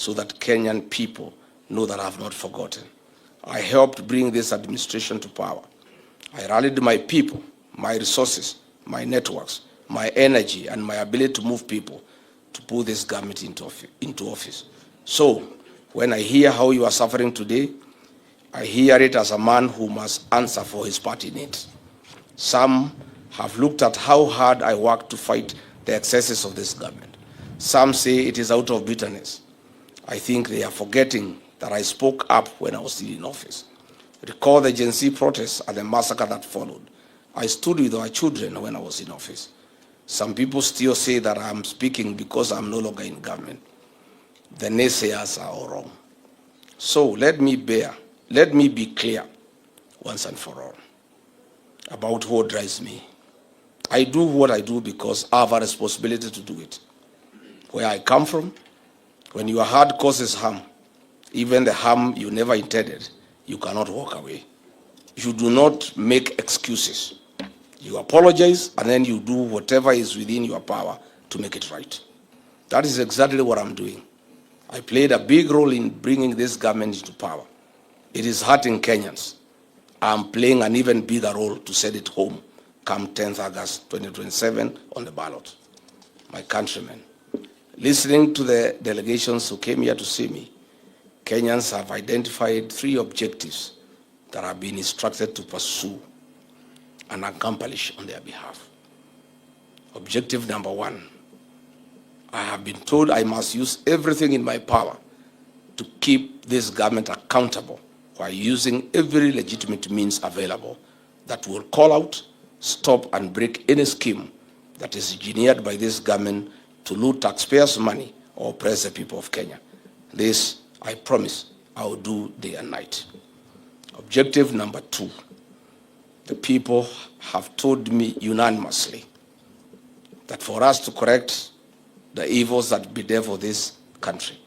so that Kenyan people know that I have not forgotten. I helped bring this administration to power. I rallied my people, my resources, my networks, my energy, and my ability to move people to put this government into office. So, when I hear how you are suffering today, I hear it as a man who must answer for his party needs. Some have looked at how hard I worked to fight the excesses of this government. Some say it is out of bitterness. I think they are forgetting that I spoke up when I was still in office. Recall the Gen Z protests and the massacre that followed. I stood with our children when I was in office. Some people still say that I'm speaking because I'm no longer in government. The naysayers are all wrong. So let me be clear once and for all about what drives me. I do what I do because I have a responsibility to do it. Where I come from, when your heart causes harm, even the harm you never intended, you cannot walk away. You do not make excuses. You apologize, and then you do whatever is within your power to make it right. That is exactly what I'm doing. I played a big role in bringing this government into power. It is hurting Kenyans. I'm playing an even bigger role to set it home come 10th August 2027 on the ballot. My countrymen, listening to the delegations who came here to see me, Kenyans have identified 3 objectives that have been instructed to pursue and accomplish on their behalf. Objective number 1, I have been told I must use everything in my power to keep this government accountable while using every legitimate means available that will call out, stop, and break any scheme that is engineered by this government to loot taxpayers' money or oppress the people of Kenya. This, I promise, I will do day and night. Objective number 2, the people have told me unanimously that for us to correct the evils that bedevil this country,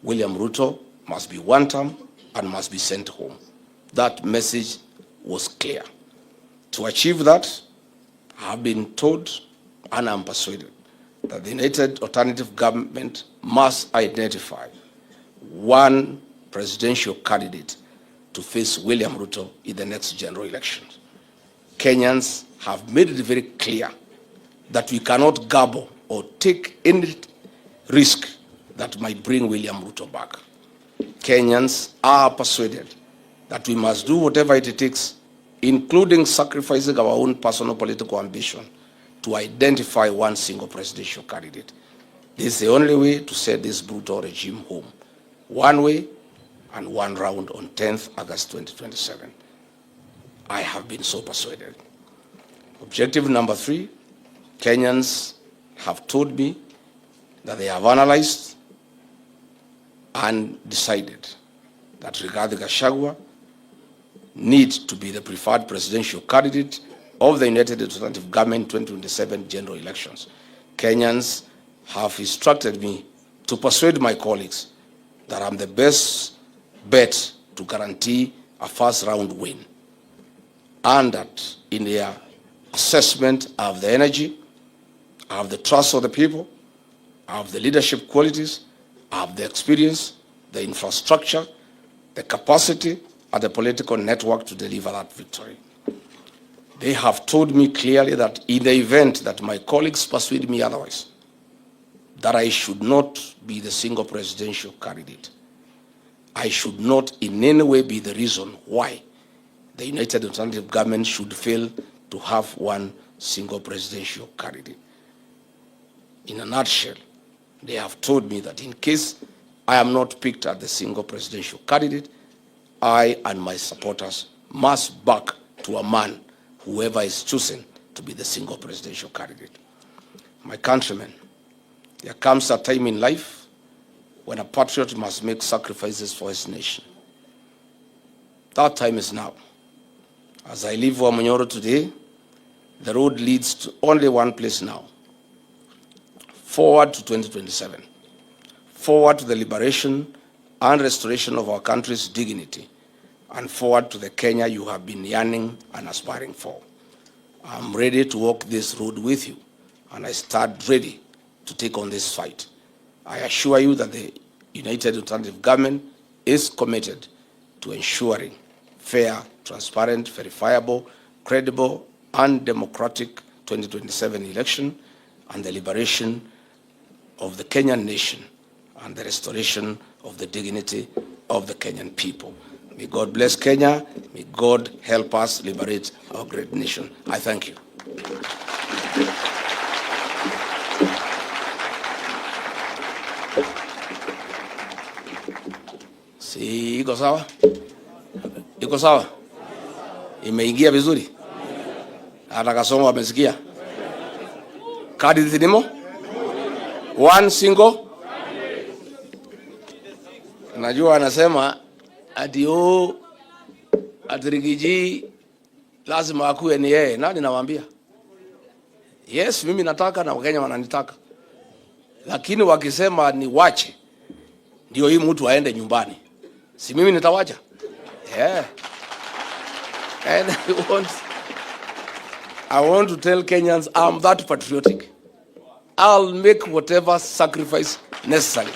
William Ruto must be one term and must be sent home. That message was clear. To achieve that, I have been told and I'm persuaded that the United Alternative Government must identify one presidential candidate to face William Ruto in the next general elections. Kenyans have made it very clear that we cannot gamble or take any risk that might bring William Ruto back. Kenyans are persuaded that we must do whatever it takes, including sacrificing our own personal political ambition, to identify one single presidential candidate. This is the only way to set this brutal regime home. One way and one round on 10th August 2027. I have been so persuaded. Objective number 3, Kenyans have told me that they have analyzed and decided that Rigathi Gachagua needs to be the preferred presidential candidate of the United Alternative Government 2027 general elections. Kenyans have instructed me to persuade my colleagues that I'm the best bet to guarantee a first round win, and that in their assessment I have the energy, I have the trust of the people, I have the leadership qualities, I have the experience, the infrastructure, the capacity, and the political network to deliver that victory. They have told me clearly that in the event that my colleagues persuade me otherwise, that I should not be the single presidential candidate. I should not in any way be the reason why the United Alternative Government should fail to have one single presidential candidate. In a nutshell, they have told me that in case I am not picked as the single presidential candidate, I and my supporters must back to a man, whoever is chosen to be the single presidential candidate. My countrymen, there comes a time in life when a patriot must make sacrifices for his nation. That time is now. As I leave Wamanyoro today, the road leads to only one place now. Forward to 2027. Forward to the liberation and restoration of our country's dignity, and forward to the Kenya you have been yearning and aspiring for. I'm ready to walk this road with you, and I stand ready to take on this fight. I assure you that the United Alternative Government is committed to ensuring fair, transparent, verifiable, credible, and democratic 2027 election and the liberation of the Kenyan nation and the restoration of the dignity of the Kenyan people. May God bless Kenya. May God help us liberate our great nation. I thank you. Si iko sawa? Iko sawa? Imeingia vizuri? Hata Kasongo amesikia? Kadi zilimo? One single? Najua anasema ati Rigiji lazima akuwe ni yeye. Nani nawaambia? Yes, mimi nataka na Wakenya wananitaka. Lakini wakisema ni wache, ndio hii mtu aende nyumbani. Si mimi nitawacha? Yeah. And I want to tell Kenyans I'm that patriotic. I'll make whatever sacrifice necessary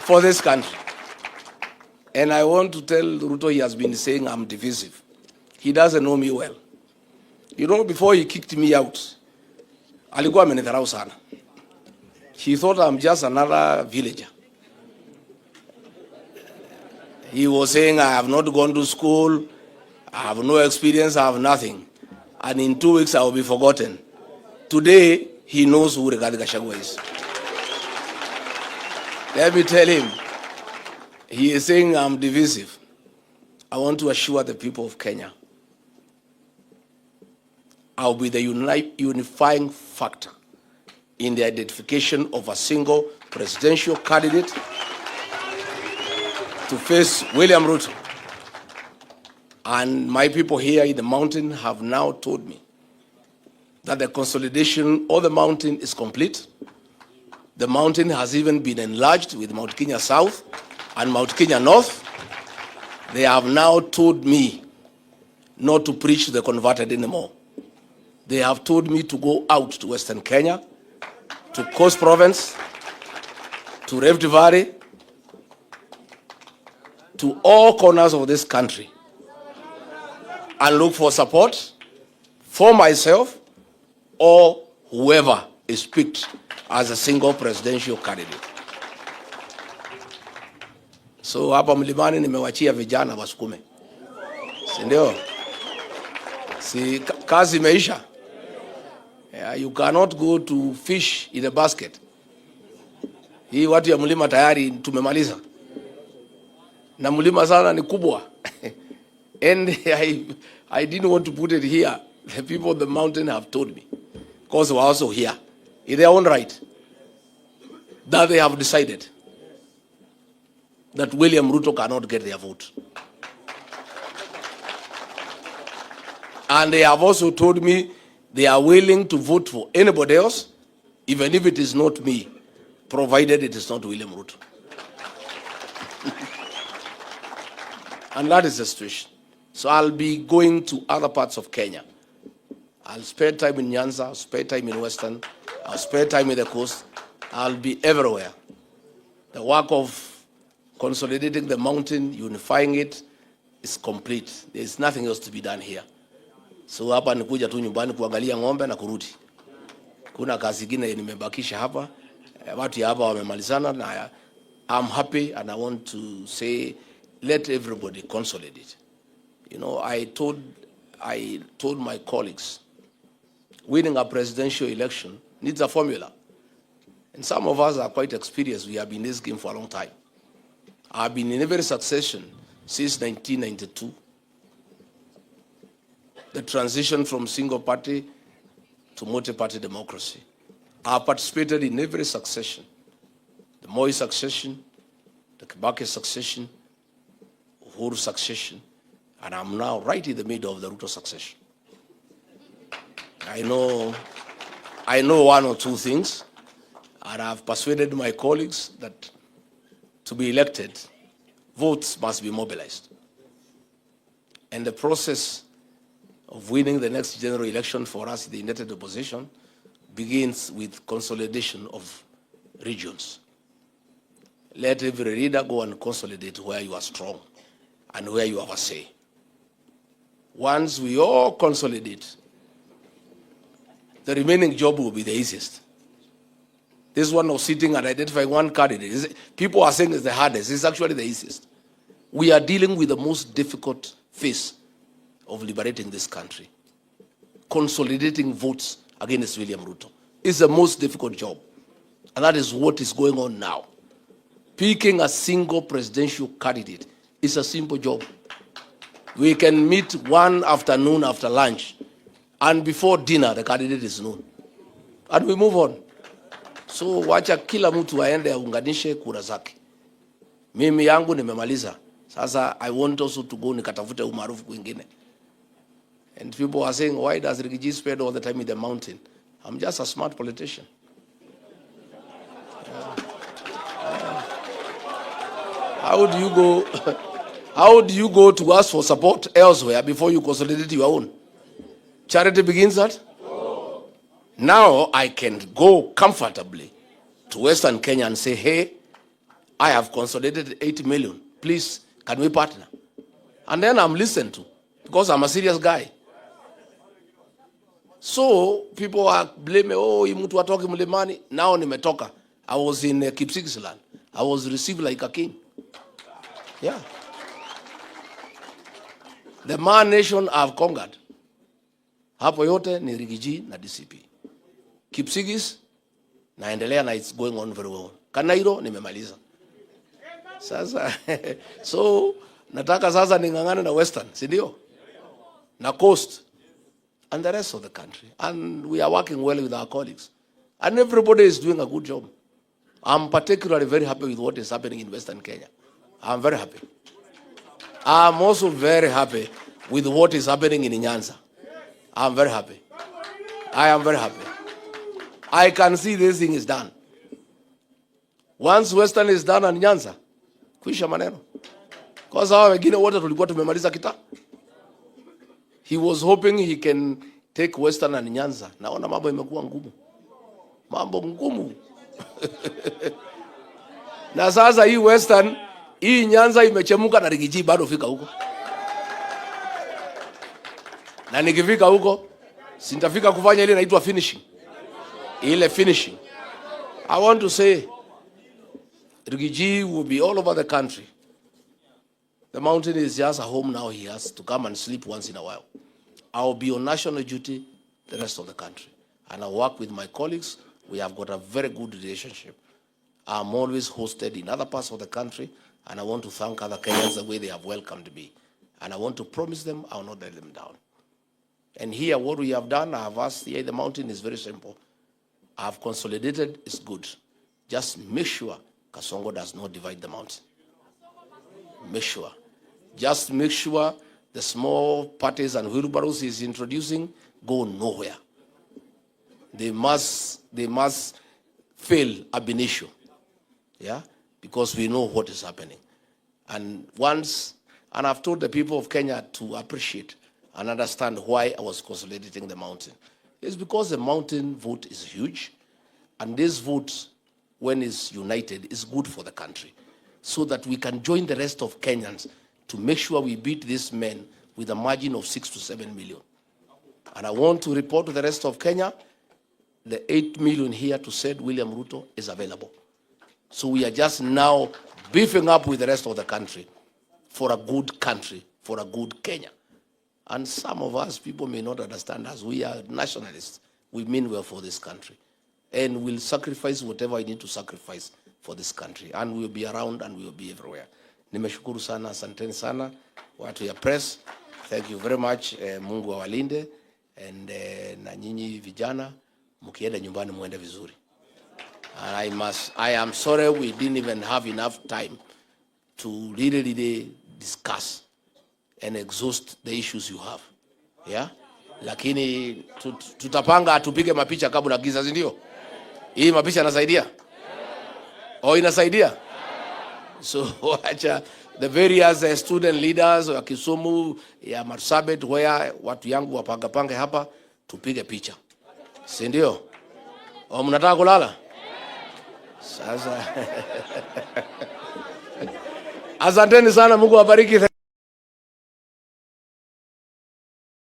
for this country. And I want to tell Ruto, he has been saying I'm divisive. He doesn't know me well. You know, before he kicked me out, alikuwa amenidharau sana. He thought I'm just another villager. He was saying I have not gone to school, I have no experience, I have nothing. And in 2 weeks I will be forgotten. Today, he knows who Rigathi Gachagua is. Let me tell him, he is saying I'm divisive. I want to assure the people of Kenya, I'll be the unifying factor in the identification of a single presidential candidate to face William Ruto. And my people here in the mountain have now told me that the consolidation of the mountain is complete. The mountain has even been enlarged with Mount Kenya South and Mount Kenya North. They have now told me not to preach to the converted anymore. They have told me to go out to Western Kenya, to Coast Province, to Rift Valley, to all corners of this country and look for support for myself or whoever is picked as a single presidential candidate. So hapa mlimani nimewachia vijana wasukume. Si ndio? Si kazi imeisha. Yeah, you cannot go to fish in a basket. Hii watu ya mlima tayari tumemaliza. Na mlima sana ni kubwa. And I didn't want to put it here. The people of the mountain have told me, because they were also here, in their own right, that they have decided that William Ruto cannot get their vote. And they have also told me they are willing to vote for anybody else, even if it is not me, provided it is not William Ruto. And that is the situation. So I'll be going to other parts of Kenya. I'll spend time in Nyanza, I'll spend time in Western, I'll spend time in the coast. I'll be everywhere. The work of consolidating the mountain, unifying it, is complete. There is nothing else to be done here. So hapa nikuja tu nyumbani kuangalia ng'ombe na kurudi. Kuna kazi nyingine nimebakisha hapa. Watu hapa wamemalizana na I'm happy and I want to say let everybody consolidate. You know, I told my colleagues, winning a presidential election needs a formula. And some of us are quite experienced. We have been in this game for a long time. I've been in every succession since 1992. The transition from single party to multi-party democracy. I participated in every succession. The Moi succession, the Kibaki succession, Uhuru succession, and I'm now right in the middle of the Ruto succession. I know one or two things, and I've persuaded my colleagues that to be elected, votes must be mobilized. And the process of winning the next general election for us, the united opposition, begins with consolidation of regions. let every leader go and consolidate where you are strong and where you have a say. Once we all consolidate, the remaining job will be the easiest. This one of sitting and identifying one candidate, people are saying it's the hardest. It's actually the easiest. We are dealing with the most difficult phase of liberating this country. Consolidating votes against William Ruto is the most difficult job. And that is what is going on now. Picking a single presidential candidate is a simple job. We can meet one afternoon after lunch, and before dinner, the candidate is known. And we move on. So, wacha kila mtu aende aunganishe kura zake. Mimi yangu nimemaliza. Sasa, I want also to go nikatafute umaarufu kwingine. And people are saying, why does Rigathi spend all the time in the mountain? I'm just a smart politician. How do you go to ask for support elsewhere before you consolidate your own? Charity begins at? Now I can go comfortably to Western Kenya and say, hey, I have consolidated 80 million. Please, can we partner? And then I'm listened to because I'm a serious guy. So people are blaming, oh, mtu atoke mlimani. Now nimetoka. I was in Kipsigis land. I was received like a king. Yeah. The man nation I've conquered. Hapo yote ni Rigathi na DCP. Kipsigis naendelea na it's going on very well. Kanairo nimemaliza. Sasa so nataka sasa ningangane na Western, si ndio? Na Coast and the rest of the country. And we are working well with our colleagues. And everybody is doing a good job. I'm particularly very happy with what is happening in Western Kenya. I'm very happy. I'm also very happy with what is happening in Nyanza. I'm very happy. I am very happy. I can see this thing is done. Once Western is done and Nyanza, kuisha maneno. Because hawa wengine wote tulikuwa tumemaliza kita. He was hoping he can take Western and Nyanza. Naona mambo imekuwa ngumu. Mambo ngumu. Na sasa hii Western, hii Nyanza imechemuka na Rigathi bado fika huko. Na nikifika huko, sitafika kufanya ile inaitwa finishing. Ile finishing. I want to say, Rigathi will be all over the country. The mountain is just a home now. He has to come and sleep once in a while. I will be on national duty the rest of the country. And I work with my colleagues. We have got a very good relationship. I'm always hosted in other parts of the country. And I want to thank other Kenyans the way they have welcomed me. And I want to promise them I will not let them down. And here, what we have done, I have asked here, the mountain is very simple. I have consolidated, it's good. Just make sure Kasongo does not divide the mountain. Make sure. Just make sure the small parties and wheelbarrows he's introducing go nowhere. They must fail ab initio. Yeah? Because we know what is happening. And I've told the people of Kenya to appreciate and understand why I was consolidating the mountain. It's because the mountain vote is huge, and this vote, when it's united, is good for the country, so that we can join the rest of Kenyans to make sure we beat these men with a margin of 6 to 7 million. And I want to report to the rest of Kenya, the 8 million here to said William Ruto is available. So we are just now beefing up with the rest of the country for a good country, for a good Kenya. And some of us, people may not understand us. We are nationalists. We mean well for this country. And we'll sacrifice whatever I need to sacrifice for this country. And we'll be around and we'll be everywhere. Nimeshukuru sana, asanteni sana. Watu ya press, thank you very much. Mungu awalinde. And na nyinyi vijana, mkienda nyumbani muende vizuri. And I am sorry we didn't even have enough time to really discuss and exhaust the issues you have. Yeah? Lakini tutapanga tupige mapicha kabla giza, si ndio? Hii mapicha inasaidia? Inasaidia? So acha the various student leaders wa Kisumu ya Marsabit where watu yangu wapanga hapa tupige picha. Si ndio? Mnataka kulala? Sasa Asanteni sana, Mungu awabariki.